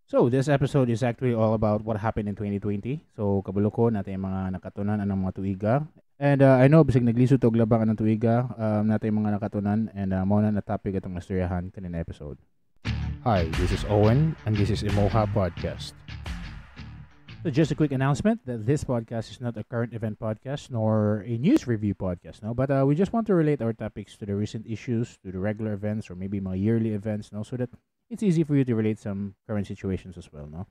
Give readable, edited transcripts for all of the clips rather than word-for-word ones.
So, this episode is actually all about what happened in 2020. So, kabalo ko natin yung mga nakatunan anong mga tuiga. And I know, bisig naglisod og labang anong tuiga, natin yung mga nakatunan. And mauna na topic itong nasturyahan kanina episode. Hi, this is Owen, and this is Imoha Podcast. So, just a quick announcement that this podcast is not a current event podcast nor a news review podcast, no? But we just want to relate our topics to the recent issues, to the regular events, or maybe mga yearly events, no? So that it's easy for you to relate some current situations as well, no?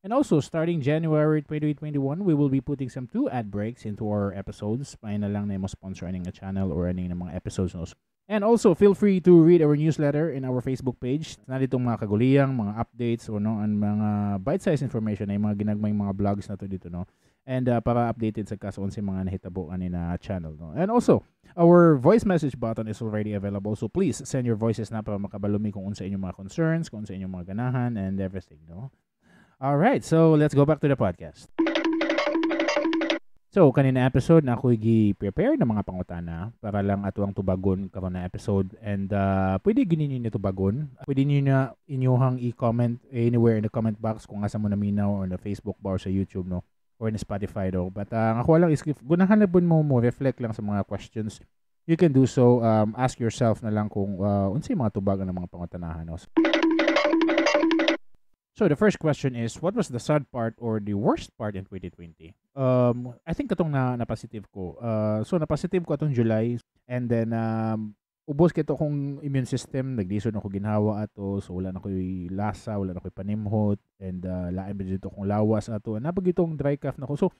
And also, starting January 2021, we will be putting some two ad breaks into our episodes. Paano na lang na mo sponsor aning na channel or aning na mga episodes. No? And also, feel free to read our newsletter in our Facebook page. Nanditong mga kaguliyang, mga updates, or no, and mga bite-sized information ay mga ginagmay mga vlogs na to dito, no? And para updated sa kaso sa mga nahitabo na channel, no? And also, our voice message button is already available. So please send your voices na para makabalumi kung unsa inyong mga concerns, kung unsa inyong mga ganahan, and everything, no? All right, so let's go back to the podcast. So, kanina episode na ako gi-prepare ng mga pangutana para lang ato ang tubagon karon na episode. And pwede ginin niyo tubagon. Pwede niyo na inyuhang i-comment anywhere in the comment box kung asa mo naminaw or na Facebook bar sa YouTube, no? Or in Spotify, no? But ang ako lang is, gunahan na mo reflect lang sa mga questions. You can do so. Ask yourself na lang kung unsay mga tubagan ng mga pangutanahan, no? So the first question is, what was the sad part or the worst part in 2020? I think katong na-positive ko. So na-positive ko atong July, and then ubos kito kong immune system, naglisod ako ginhawa ato, so wala na ko'y lasa, wala na ko'y panimhot, and lain ba dito kong lawas ato. Napag itong dry cough na ko. So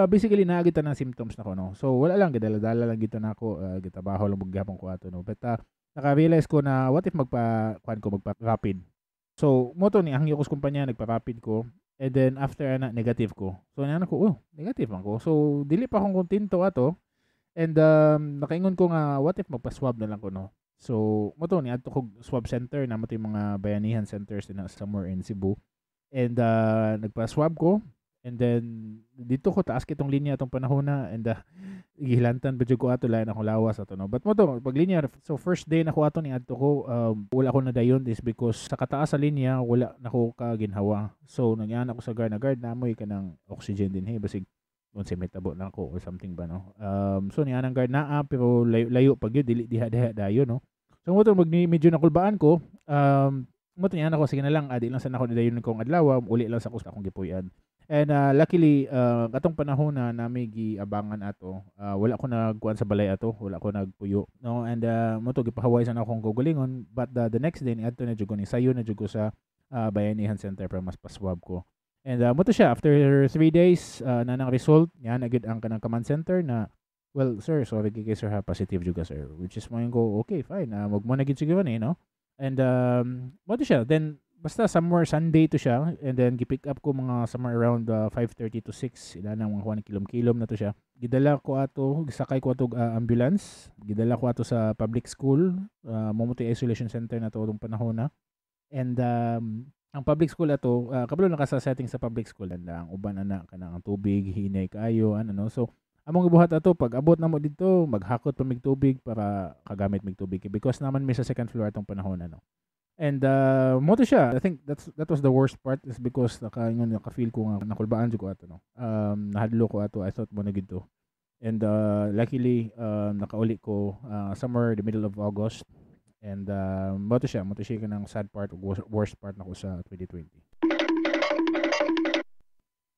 basically naagita ng symptoms na ko, no. So wala lang, gidala-dala lang gito na ako, gitabaho lang bugyapon ko ato, no. But naka-realize ko na what if magpa-rapid. So, mo to ni ang yukos kumpanya nagpa-rapid ko, and then after negative ko. So ana ko, negative man ko. So dili pa akong kontento ato, and nakaingon ko nga what if magpa-swab na lang ko, no. So mo to ni adto ko swab center na mo to yung mga bayanihan centers na somewhere in Cebu. And nagpa-swab ko, and then dito ko taas kitong linya atong panahon na, and gihilantan ba jud ko ato lain akong lawas ato, no. But mo to pag linya, so first day na ko ato ni adto ko, wala ko na dayon is because sa kataas sa linya wala nako ka ginhawa. So nagyan ako sa guard na guard namoy kanang oxygen din hey basig unsay metabo na ako or something ba, no. So niya nang guard naa pero layo pag yun dili diha dayon, no. So mo to medyo nakulbaan ko, mo to niya ako sige na lang adi lang sa nako dayon kong adlaw uli lang sa akong gipuy-an. And luckily, katong panahon na nami giabangan ato, wala ko nagkuan sa balay ato, wala ko nagpuyo, no. And mo to gipahaway sa akong gugulingon, but the next day ni adto na jud ko ni sayo na jud ko sa bayanihan center para mas paswab ko. And mo to siya after 3 days nanang result niya na gid ang kanang command center na, well sir, sorry kay sir ha, positive jud ka sir, which is mo ko okay fine, wag mo na gid sige ni, no. And mo to siya then basta somewhere Sunday to siya, and then gipick up ko mga somewhere around 5:30 to 6 ila nang mga 1 kilom na to siya. Gidala ko ato, gisakay ko ato ambulance, gidala ko ato sa public school, Momote Isolation Center na to tong panahon na. And ang public school ato, kabalo naka sa setting sa public school and ang uban ana kanang tubig hinay kaayo ano. So among gibuhat ato pag abot na mo dito maghakot pa mig tubig para kagamit mig tubig because naman may sa second floor atong panahon ano. And mo to siya. I think that was the worst part is because naka-feel ko nga nakulbaan jud ko ato, no. Nahadlo ko ato, I thought mo na gid to. And luckily nakauli ko somewhere the middle of August. And mo to siya kanang sad part, worst part nako sa 2020.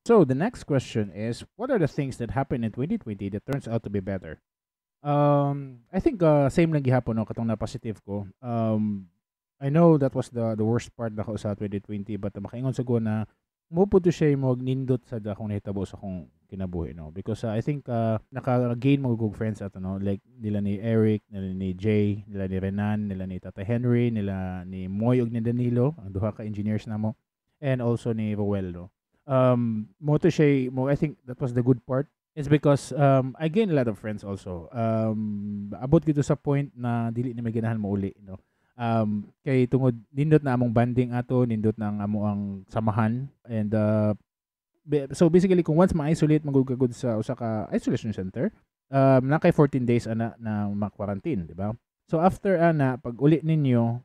So the next question is, what are the things that happened in 2020 that turns out to be better? I think same lang gihapon, no, katong na positive ko. I know that was the worst part nako sa 2020, but makaingon sa ko na mo to siya mo nindot sa akong nahitabo sa akong kinabuhi, no, because I think naka-gain mo good friends ato, no, like nila ni Eric, nila ni Jay, nila ni Renan, nila ni Tata Henry, nila ni Moy ug ni Danilo, ang duha ka engineers namo, and also ni Roel, no. Mo to siya mo, I think that was the good part. It's because I gained a lot of friends also. Abot gito sa point na dili na may ganahan mo uli, no. Kay tungod nindot na among banding ato, nindot na ang amo ang samahan, and so basically kung once ma-isolate magugagod sa usa ka isolation center, na kay 14 days ana na ma-quarantine, di ba? So after ana pag uli ninyo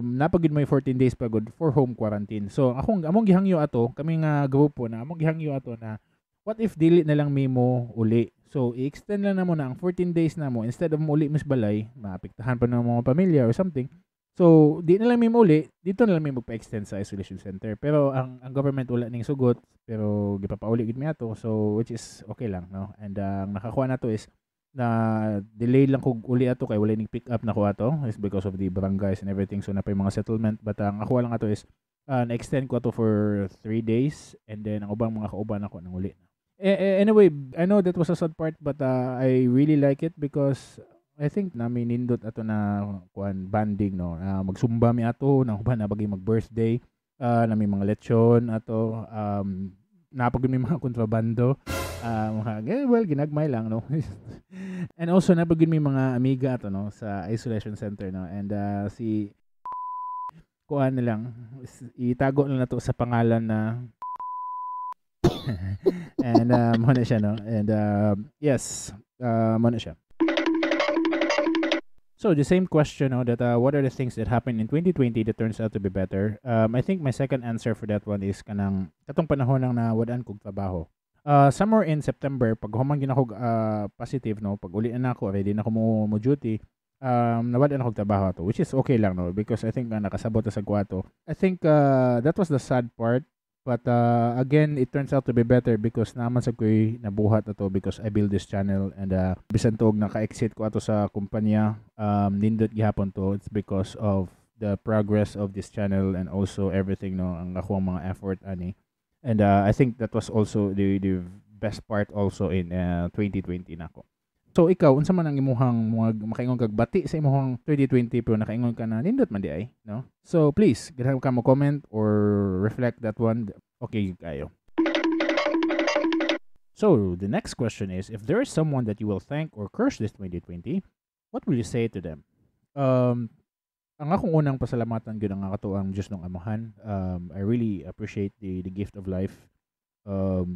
napagid mo 14 days pagod for home quarantine. So among gihangyo ato, kami nga grupo na among gihangyo ato na what if dili na lang mo uli. So i-extend lang na mo na ang 14 days na mo instead of mo uli mas balay, maapektahan pa ng mga pamilya or something. So di na lang mo uli, dito na lang may magpa-extend sa isolation center. Pero ang government wala ning sugot, pero gipapauli gid mi ato. So which is okay lang, no? And ang nakakuha na to is na delay lang kog uli ato kay wala ning pick up na ko ato is because of the barangays and everything, so napay mga settlement, but ang ako lang ato is na-extend ko ato for 3 days and then ang ubang mga kauban ako nang uli. Anyway, I know that was a sad part, but I really like it because I think namin nindot ato na kuan banding, no. Magsumba mi ato nang uban na bagay mag-birthday, na may mga lechon ato, napagod may mga kontrabando, well, ginagmay lang, no. And also napagod may mga amiga ato, no, sa isolation center, no. And si kuan na lang, itago na nato sa pangalan na and mo na siya, no. And yes, mo na siya. So the same question, no, that what are the things that happened in 2020 that turns out to be better? I think my second answer for that one is kanang katong panahon nang nawadaan kog trabaho. Somewhere in September, pag humang ginakog positive, no, pag uli na ako, ready na ako mo duty, nawadaan ako trabaho to, which is okay lang, no, because I think nakasabot sa kwarto. I think that was the sad part. But again, it turns out to be better because naman sa ko'y nabuhat ato because I build this channel and bisan tuog naka-exit ko ato sa kumpanya, nindot gihapon to, it's because of the progress of this channel and also everything, no, ang nakuha mga effort ani. And I think that was also the best part also in 2020 nako. So ikaw, unsa man ang imuhang makaingon kag bati sa imuhang 2020 pero nakaingon ka na nindot man di ay, no? So please, ganahan ka mo comment or reflect that one. Okay, kayo. So the next question is, if there is someone that you will thank or curse this 2020, what will you say to them? Ang akong unang pasalamatan gyud ang ato ang Diyos ng Amahan. I really appreciate the gift of life.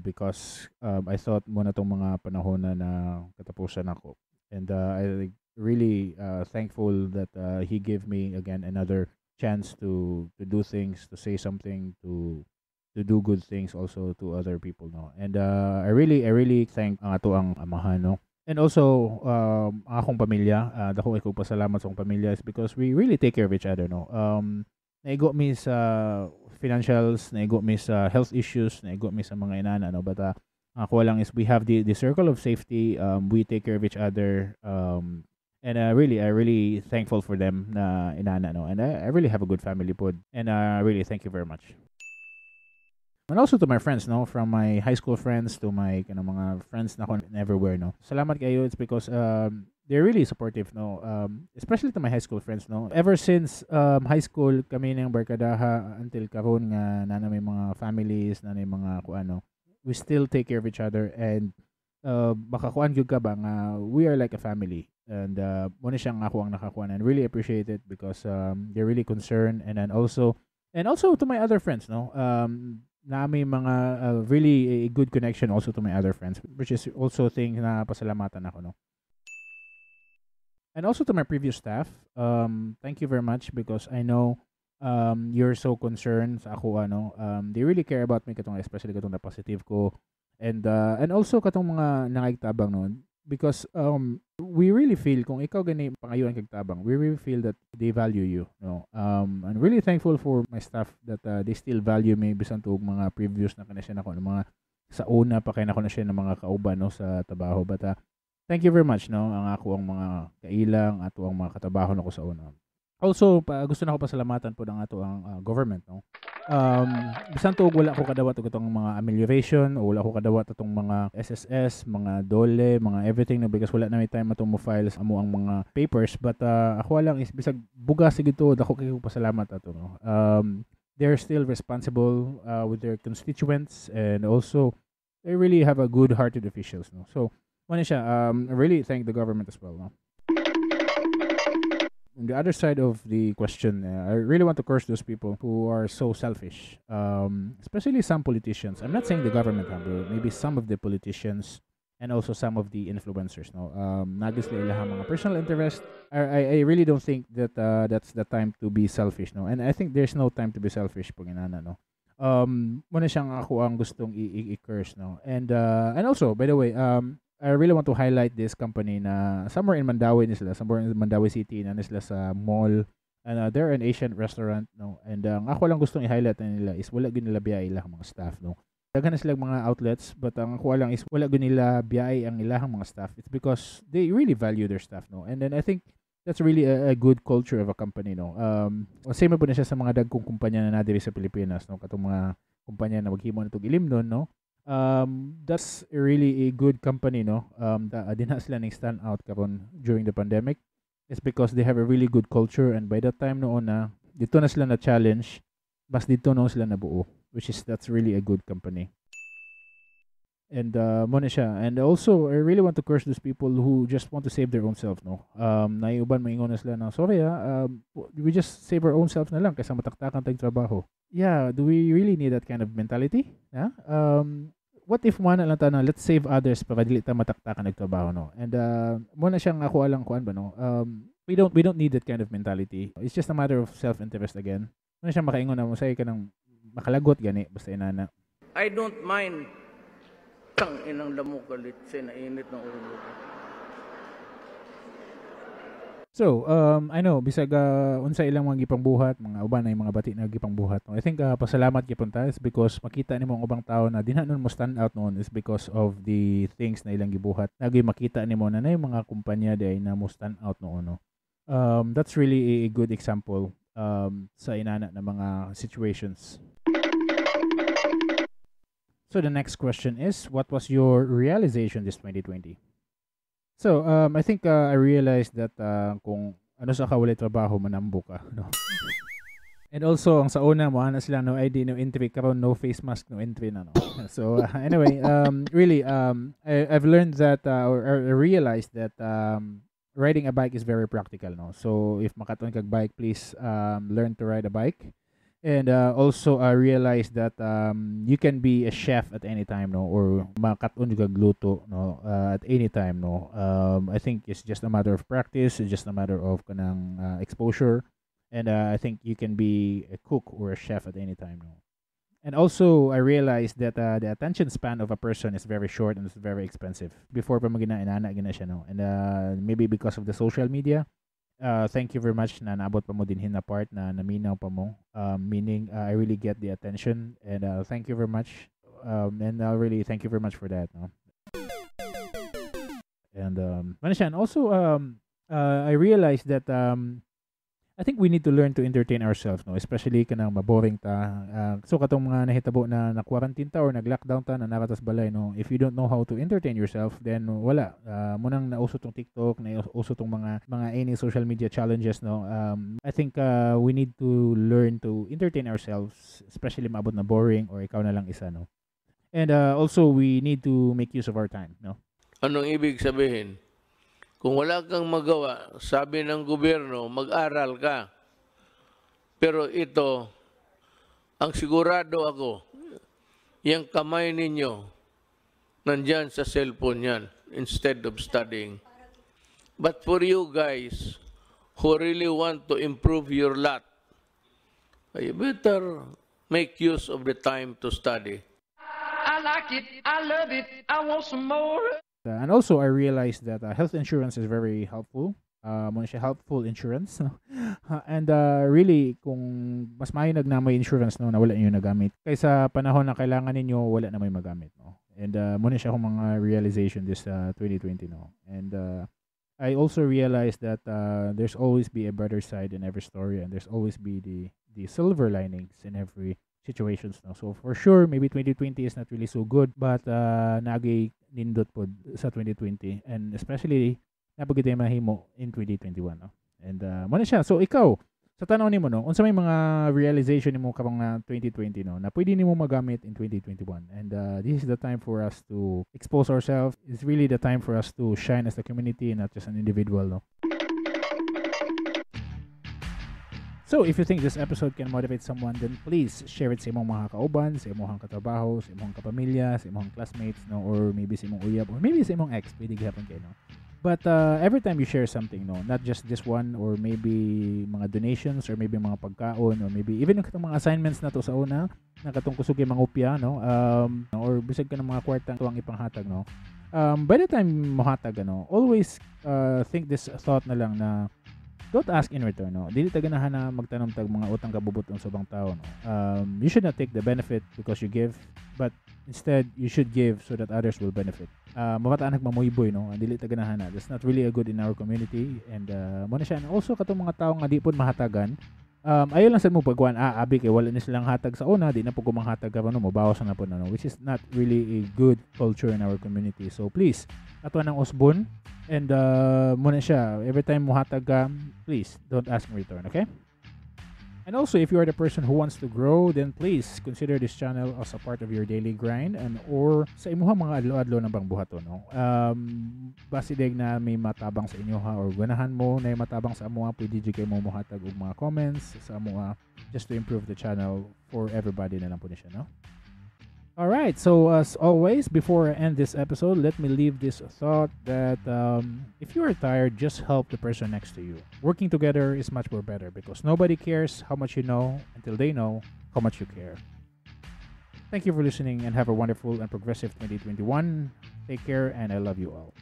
Because I thought mo na tong mga panahon na katapusan ako, and I really thankful that he gave me again another chance to do things, to say something, to do good things also to other people, no. And I really thank ang ato ang Amahan, no. And also ang akong pamilya, dako ko pasalamat sa akong pamilya is because we really take care of each other, no. Naigo mi sa financials, naigo mi sa health issues, naigo mi sa mga inana, no. But ako lang is we have the circle of safety. We take care of each other. And I really thankful for them na inana, no. And I really have a good family pod. And really thank you very much. And also to my friends, no, from my high school friends to my mga friends na ko everywhere, no. Salamat kayo. It's because they're really supportive, no. Especially to my high school friends, no. Ever since high school kami ng barkadaha until karon nga na may mga families, na may mga kuano, we still take care of each other and baka kuan gyud ka ba nga we are like a family. And mo ni siyang ako ang nakakuan and really appreciate it because they're really concerned. And then also to my other friends, no. Na may mga really a good connection also to my other friends, which is also thing na pasalamatan ako, no. And also to my previous staff, thank you very much because I know you're so concerned sa ako, ano. They really care about me katong especially katong na positive ko, and also katong mga nangaytabang noon because we really feel kung ikaw gani pangayuan kag tabang, we really feel that they value you, no. I'm really thankful for my staff that they still value me bisan tuog mga previous na kanasya nako, mga sa una pa kay nako na siya ng mga kauban, no, sa trabaho. But thank you very much, no, ang ako ang mga kailang ato ang mga katabaho nako sa una. Also gusto na ko pasalamatan po ng ato ang government, no. Bisan tuog wala ko kadawat og itong mga amelioration o wala ko kadawat atong mga SSS, mga DOLE, mga everything, no, because wala na may time atong mo files amo ang mga papers. But ako lang is bisag bugas sig ito, dako kay ko pasalamat ato, no. They're still responsible with their constituents, and also they really have a good-hearted officials, no. So ano siya, I really thank the government as well, no. On the other side of the question, I really want to curse those people who are so selfish, especially some politicians. I'm not saying the government, but maybe some of the politicians and also some of the influencers, no. Nagis sila ilang mga personal interest. I really don't think that that's the time to be selfish, no. And I think there's no time to be selfish pag inana, no. Muna siyang ako ang gustong i-curse, no. And also, by the way, I really want to highlight this company na somewhere in Mandawi ni sila, somewhere in Mandawi City na sila sa mall, and they're an Asian restaurant, no. And ang ako lang gustong i-highlight na nila is wala gyud nila biyay ilang mga staff, no. Daghan na silang mga outlets, but ang ako lang is wala gyud nila biyay ang ilahang mga staff. It's because they really value their staff, no. And then I think that's really a good culture of a company, no. Same po na siya sa mga dagkong kumpanya na nadiri sa Pilipinas, no. Katong mga kumpanya na maghimo nitong ilimnon, no. That's really a good company, no. Di na sila ning stand out karon during the pandemic. It's because they have a really good culture, and by that time noon na dito na sila na challenge, bas dito no sila nabuo, which is that's really a good company. And mo na siya. And also, I really want to curse those people who just want to save their own self, no. Naiuban maingon na sila na sorry we just save our own self na lang kaysa mataktakan tayong trabaho. Yeah, do we really need that kind of mentality? Yeah? What if mo na lang ta na let's save others para dili ta mataktakan nagtrabaho, no. And mo na siyang ako alang kuan ba, no. We don't need that kind of mentality. It's just a matter of self-interest again. Mo na siyang makaingon na mo say ka nang makalagot gani basta inana. I don't mind tang inang lamok galit sa nainit ng ulo ko. So, I know bisag unsa ilang mga gipangbuhat, mga uban ay mga bati na gipangbuhat, no. I think pasalamat gyapon ta is because makita nimo ang ubang tao na dinha nun mo stand out noon is because of the things na ilang gibuhat. Nagay makita nimo na nay mga kumpanya day na mo stand out noon, no. That's really a good example sa inana na mga situations. So the next question is, what was your realization this 2020? So, I think I realized that kung ano sa kawalay trabaho, manambo ka, no? And also, ang sa una mo, na sila no ID, no entry, karon no face mask, no entry na, no? So, anyway, really, I've learned that, or I realized that riding a bike is very practical, no? So, if makaton kag bike, please learn to ride a bike. And also I realized that you can be a chef at any time, no, or makaton kag luto, no, at any time, no. I think it's just a matter of practice, it's just a matter of kanang exposure, and I think you can be a cook or a chef at any time, no. And also I realized that the attention span of a person is very short and it's very expensive. Before pa magina inana gina siya, no, and maybe because of the social media. Thank you very much na naabot pa mo din na part na naminaw pa mo. Meaning, I really get the attention, and thank you very much. And really thank you very much for that. No? And also, I realized that I think we need to learn to entertain ourselves, no, especially kanang maboring ta. So katong mga nahitabo na na-quarantine ta or nag-lockdown ta na nakatas balay, no. If you don't know how to entertain yourself, then wala. Munang nauso tong TikTok, nauso tong mga any social media challenges, no. I think we need to learn to entertain ourselves, especially maabot na boring or ikaw na lang isa, no. And also we need to make use of our time, no. Anong ibig sabihin? Kung wala kang magawa, sabi ng gobyerno, mag-aral ka. Pero ito, ang sigurado ako, yung kamay ninyo, nandyan sa cellphone yan, instead of studying. But for you guys, who really want to improve your lot, you better make use of the time to study. I like it, I love it, I want some more. And also, I realized that health insurance is very helpful. Muna siya helpful insurance. And really, kung mas maayo nagnamay insurance, no, na wala niyo nagamit, kaysa panahon na kailangan ninyo, wala na may magamit, no. And muna siya akong mga realization this 2020, no. And I also realized that there's always be a better side in every story, and there's always be the silver linings in every situations, no. So for sure maybe 2020 is not really so good, but nagay nindot po sa 2020, and especially napagitay mahimo in 2021, no. And mo na siya. So ikaw sa tanaw nimo, no, unsa may mga realization nimo kapang na 2020, no, na pwede nimo magamit in 2021. And this is the time for us to expose ourselves. It's really the time for us to shine as a community and not just an individual, no. So, if you think this episode can motivate someone, then please share it sa imong mga kauban, sa imong katrabaho, sa imong kapamilya, sa imong classmates, no, or maybe sa imong uyab, or maybe sa imong ex, pwede gihapon kayo, no. But every time you share something, no, not just this one, or maybe mga donations, or maybe mga pagkaon, or maybe even yung katong mga assignments na to sa una, na katong kusog yung mga upya, no, or bisag ka ng mga kwartang tuwang ipanghatag, no. By the time mohatag, ano, always think this thought na lang na don't ask in return, no. Dili ta ganahan na magtanom tag mga utang kabubuton sa ubang tao, no. You should not take the benefit because you give, but instead you should give so that others will benefit. Mabataan nagmamuyboy, no. Dili ta ganahan na. That's not really a good in our community, and mo na siya. And also katong mga tao nga di pud mahatagan, ayaw lang sa mo pagkuan, abi kay wala ni silang hatag sa una, di na po kumanghatag ka pa, no, mabawas na po, no, which is not really a good culture in our community. So please, ato ng usbon, and muna siya, every time mo hatag ka, please don't ask in return, okay? And also, if you are the person who wants to grow, then please consider this channel as a part of your daily grind, and or sa imuha mga adlo-adlo na bang buhaton, no. Basi deg na may matabang sa inyo ha, or ganahan mo na matabang sa amuha, pwede di kayo mo muhatag og mga comments sa amuha just to improve the channel for everybody na lang po na siya, no. Alright, so as always, before I end this episode, let me leave this thought that if you are tired, just help the person next to you. Working together is much more better because nobody cares how much you know until they know how much you care. Thank you for listening and have a wonderful and progressive 2021. Take care and I love you all.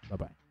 Bye-bye.